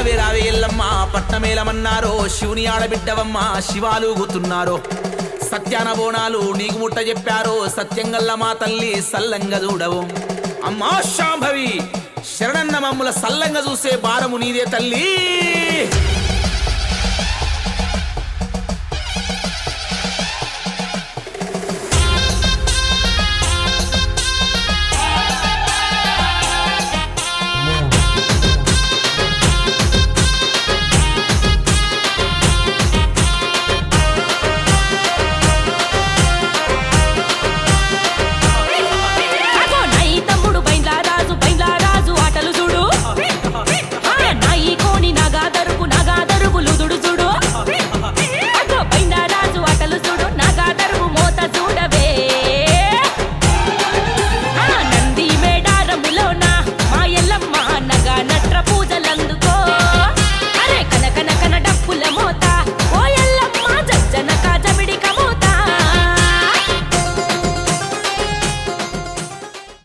రావే రావే ఎల్లమ్మ పట్నమేలమన్నారో శివుని ఆడబిడ్డవమ్మ శివాలుగుతున్నారో సత్యాన బోనాలు నీకు ముట్ట చెప్పారో సత్యంగల్ల మా తల్లి సల్లంగా చూడవు అమ్మా శాంభవి శరణన్న మమ్ముల సల్లంగా చూసే భారము నీదే తల్లి